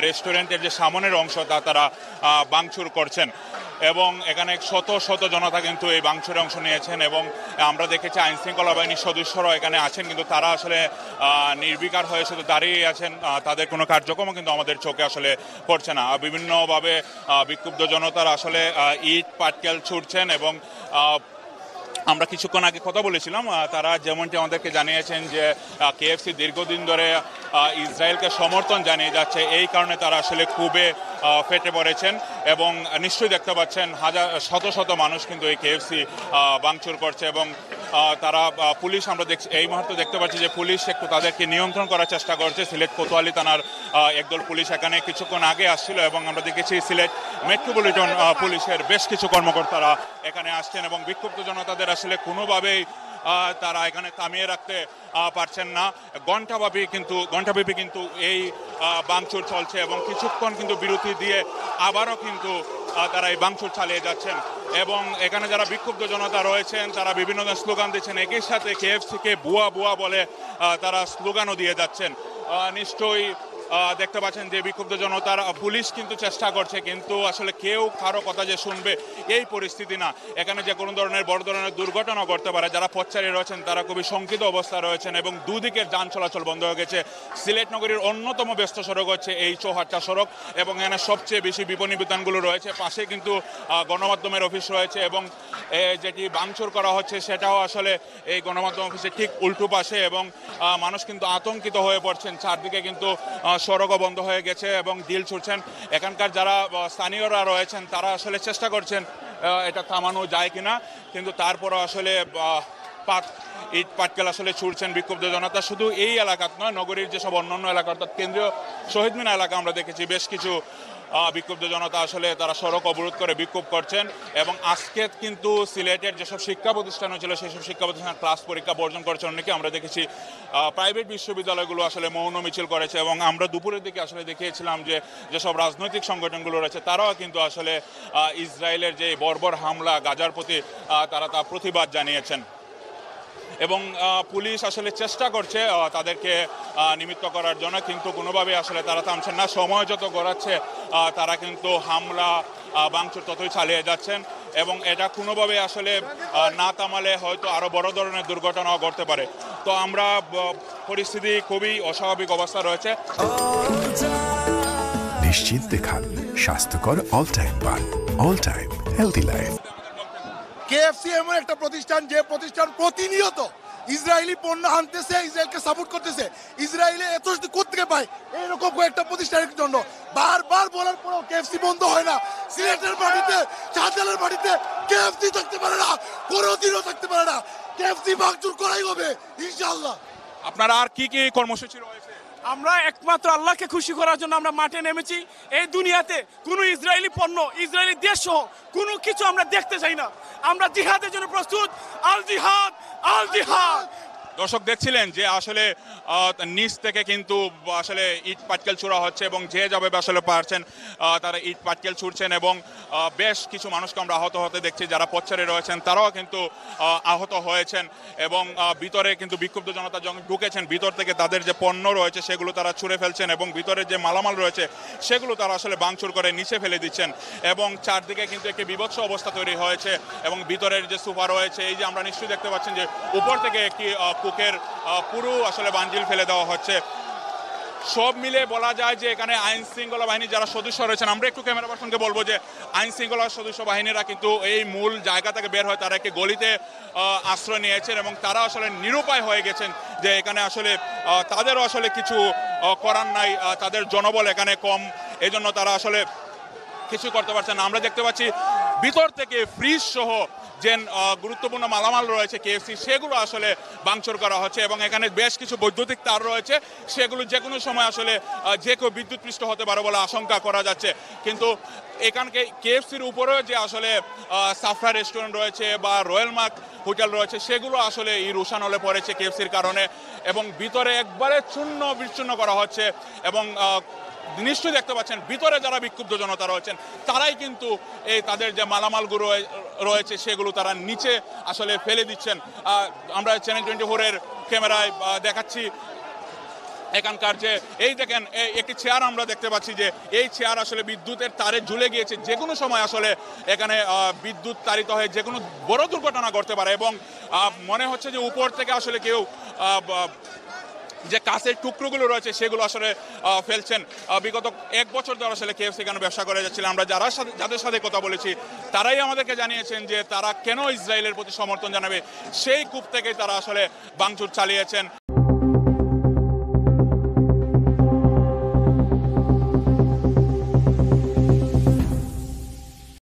রেস্টুরেন্টের যে সামনের অংশ তা তারা ভাঙচুর করছেন এবং এখানে শত শত জনতা কিন্তু এই ভাঙচুরে অংশ নিয়েছেন এবং আমরা দেখেছি আইনশৃঙ্খলা বাহিনীর সদস্যরাও এখানে আছেন, কিন্তু তারা আসলে নির্বিকার হয়ে শুধু দাঁড়িয়ে আছেন, তাদের কোনো কার্যক্রমও কিন্তু আমাদের চোখে আসলে পড়ছে না। বিভিন্নভাবে বিক্ষুব্ধ জনতারা আসলে ইট পাটকেল ছুটছেন এবং আমরা কিছুক্ষণ আগে কথা বলেছিলাম, তারা যেমনটি আমাদেরকে জানিয়েছেন যে কেএফসি দীর্ঘদিন ধরে ইসরায়েলকে সমর্থন জানিয়ে যাচ্ছে, এই কারণে তারা আসলে খুবই ফেটে পড়েছেন এবং নিশ্চয়ই দেখতে পাচ্ছেন শত শত মানুষ কিন্তু এই কেএফসি ভাঙচুর করছে এবং তারা পুলিশ আমরা এই মুহূর্তে দেখতে পাচ্ছি যে পুলিশ একটু তাদেরকে নিয়ন্ত্রণ করার চেষ্টা করছে। সিলেট কোতোয়ালি থানার একদল পুলিশ এখানে কিছুক্ষণ আগে আসছিল এবং আমরা দেখেছি সিলেট মেট্রোপলিটন পুলিশের বেশ কিছু কর্মকর্তারা এখানে আসছেন এবং বিক্ষুব্ধ জনতাদের আসলে কোনোভাবেই তারা এখানে থামিয়ে রাখতে পারছেন না। ঘণ্টাব্যাপী কিন্তু এই ভাঙচুর চলছে এবং কিছুক্ষণ কিন্তু বিরতি দিয়ে আবারও কিন্তু তারা এই ভাঙচুর চালিয়ে যাচ্ছেন এবং এখানে যারা বিক্ষুব্ধ জনতা রয়েছেন তারা বিভিন্ন স্লোগান দিচ্ছেন, একই সাথে কেএফসিকে বুয়া বুয়া বলে তারা স্লোগানও দিয়ে যাচ্ছেন। নিশ্চয়ই দেখতে পাচ্ছেন যে বিক্ষুব্ধ জনতার পুলিশ কিন্তু চেষ্টা করছে, কিন্তু আসলে কেউ কারো কথা যে শুনবে এই পরিস্থিতি না। এখানে যে কোনো ধরনের বড় ধরনের দুর্ঘটনা ঘটতে পারে। যারা পথচারী রয়েছেন তারা খুবই শঙ্কিত অবস্থায় রয়েছেন এবং দুদিকের যান চলাচল বন্ধ হয়ে গেছে। সিলেট নগরীর অন্যতম ব্যস্ত সড়ক হচ্ছে এই চৌহাট্টা সড়ক এবং এখানে সবচেয়ে বেশি বিপণী বিতানগুলো রয়েছে। পাশে কিন্তু গণমাধ্যমের অফিস রয়েছে এবং যেটি ভাঙচুর করা হচ্ছে সেটাও আসলে এই গণমাধ্যম অফিসের ঠিক উল্টো পাশে এবং মানুষ কিন্তু আতঙ্কিত হয়ে পড়ছেন। চারদিকে কিন্তু সড়কও বন্ধ হয়ে গেছে এবং ঢিল ছুটছেন। এখানকার যারা স্থানীয়রা রয়েছেন তারা আসলে চেষ্টা করছেন এটা থামানো যায় কিনা, কিন্তু তারপরও আসলে ইট পাটকেল আসলে ছুটছেন বিক্ষুব্ধ জনতা। শুধু এই এলাকাত নয়, নগরীর যেসব অন্যান্য এলাকা অর্থাৎ কেন্দ্রীয় শহীদ মিনার এলাকা আমরা দেখেছি বেশ কিছু বিক্ষুব্ধ জনতা আসলে তারা সড়ক অবরোধ করে বিক্ষোভ করছেন এবং আজকে কিন্তু সিলেটের যেসব শিক্ষা প্রতিষ্ঠান ছিল সেসব শিক্ষা প্রতিষ্ঠান ক্লাস পরীক্ষা বর্জন করেছে। অনেকে আমরা দেখেছি প্রাইভেট বিশ্ববিদ্যালয়গুলো আসলে মৌন মিছিল করেছে এবং আমরা দুপুরের দিকে আসলে দেখিয়েছিলাম যে যেসব রাজনৈতিক সংগঠনগুলো রয়েছে তারাও কিন্তু আসলে ইসরায়েলের যে বর্বর হামলা গাজার প্রতি তারা তা প্রতিবাদ জানিয়েছেন এবং পুলিশ আসলে চেষ্টা করছে তাদেরকে নিমিত্ত করার জন্য, কিন্তু কোনোভাবে আসলে তারা থামছেন না। সময় যত গড়াচ্ছে তারা কিন্তু হামলা ভাঙচুর ততই চালিয়ে যাচ্ছেন এবং এটা কোনোভাবে আসলে না থামালে হয়তো আরও বড় ধরনের দুর্ঘটনাও ঘটতে পারে। তো আমরা পরিস্থিতি খুবই অস্বাভাবিক অবস্থা রয়েছে। নিশ্চিন্তে খান স্বাস্থ্যকর অল টাইম পান, all time healthy life. KFC এমন একটা প্রতিষ্ঠান যে প্রতিষ্ঠান প্রতিনিয়ত ইসরায়েলি পণ্য আনতেছে, ইসরায়েলকে সাপোর্ট করতেছে। ইসরায়েলে এত কোত্থেকে পায় এইরকম কয়েকটা প্রতিষ্ঠানের জন্য বারবার বলার পরেও কেএফসি বন্ধ হয় না। সিলেটের মাটিতে, শাহজালালের মাটিতে কেএফসি থাকতে পারে না, কোনোদিনও থাকতে পারে না। কেএফসি ভাঙচুর করাই হবে ইনশাআল্লাহ। আপনারা আর কি কি কর্মসূচি রয়েছে? আমরা একমাত্র আল্লাহকে খুশি করার জন্য আমরা মাঠে নেমেছি। এই দুনিয়াতে কোনো ইসরায়েলি পণ্য, ইসরায়েলি দেশ সহ কোনো কিছু আমরা দেখতে চাই না। আমরা জিহাদের জন্য প্রস্তুত। আল জিহাদ, আল জিহাদ। দর্শক দেখছিলেন যে আসলে নিচ থেকে কিন্তু আসলে ইট পাটকেল ছুড়া হচ্ছে এবং যে যাবে আসলে পারছেন তারা ইট পাটকেল ছুড়ছেন এবং বেশ কিছু মানুষকে আমরা আহত হতে দেখছি। যারা পথচারী রয়েছেন তারাও কিন্তু আহত হয়েছেন এবং ভিতরে কিন্তু বিক্ষুব্ধ জনতা যখন ঢুকেছেন ভিতর থেকে তাদের যে পণ্য রয়েছে সেগুলো তারা ছুঁড়ে ফেলছেন এবং ভিতরে যে মালামাল রয়েছে সেগুলো তারা আসলে ভাঙচুর করে নিচে ফেলে দিচ্ছেন এবং চারদিকে কিন্তু একটি বিভৎস অবস্থা তৈরি হয়েছে এবং ভিতরের যে সোফা রয়েছে, এই যে আমরা নিশ্চয়ই দেখতে পাচ্ছেন যে উপর থেকে একটি কুকের পুরো আসলে বাঞ্জিল ফেলে দেওয়া হচ্ছে। সব মিলে বলা যায় যে এখানে আইন শৃঙ্খলা বাহিনী যারা সদস্য রয়েছেন, আমরা একটু ক্যামেরা পার্সনকে বলবো যে আইন শৃঙ্খলা সদস্য বাহিনীরা কিন্তু এই মূল জায়গা থেকে বের হয় তারা একটি গলিতে আশ্রয় নিয়েছেন এবং তারা আসলে নিরুপায় হয়ে গেছেন যে এখানে আসলে তাদেরও আসলে কিছু করার নাই, তাদের জনবল এখানে কম, এজন্য তারা আসলে কিছু করতে পারছেন না। আমরা দেখতে পাচ্ছি ভিতর থেকে ফ্রিজ সহ যে গুরুত্বপূর্ণ মালামাল রয়েছে কেএফসি সেগুলো আসলে ভাঙচুর করা হচ্ছে এবং এখানে বেশ কিছু বৈদ্যুতিক তার রয়েছে, সেগুলো যে কোনো সময় আসলে যে কেউ বিদ্যুৎপৃষ্ট হতে পারে বলে আশঙ্কা করা যাচ্ছে। কিন্তু এখানকে কেএফসির উপরেও যে আসলে সাফরা রেস্টুরেন্ট রয়েছে বা রয়্যাল মার্ক হোটেল রয়েছে সেগুলো আসলে এই রোশানলে পড়েছে কেএফসির কারণে এবং ভিতরে একবারে চূর্ণ বিচ্ছিন্ন করা হচ্ছে এবং নিশ্চয়ই দেখতে পাচ্ছেন ভিতরে যারা বিক্ষুব্ধ জনতা রয়েছেন তারাই কিন্তু এই তাদের যে মালামালগুলো রয়েছে সেগুলো তারা নিচে আসলে ফেলে দিচ্ছেন। আমরা চ্যানেল 24-এর ক্যামেরায় দেখাচ্ছি এখানকার যে এই দেখেন একটি চেয়ার আমরা দেখতে পাচ্ছি যে এই চেয়ার আসলে বিদ্যুতের তারে ঝুলে গিয়েছে, যে কোনো সময় আসলে এখানে বিদ্যুৎ তাড়িত হয়ে যে কোনো বড় দুর্ঘটনা ঘটতে পারে। এবং মনে হচ্ছে যে উপর থেকে আসলে কেউ যে কাঁচের টুকরোগুলো রয়েছে সেগুলো আসলে ফেলছেন। বিগত 1 বছর ধরে আসলে কেএফসি এখানে ব্যবসা করে যাচ্ছিলেন। আমরা যাদের সাথে কথা বলেছি তারাই আমাদেরকে জানিয়েছেন যে তারা কেন ইসরায়েলের প্রতি সমর্থন জানাবে সেই কূপ থেকেই তারা আসলে ভাঙচুর চালিয়েছেন।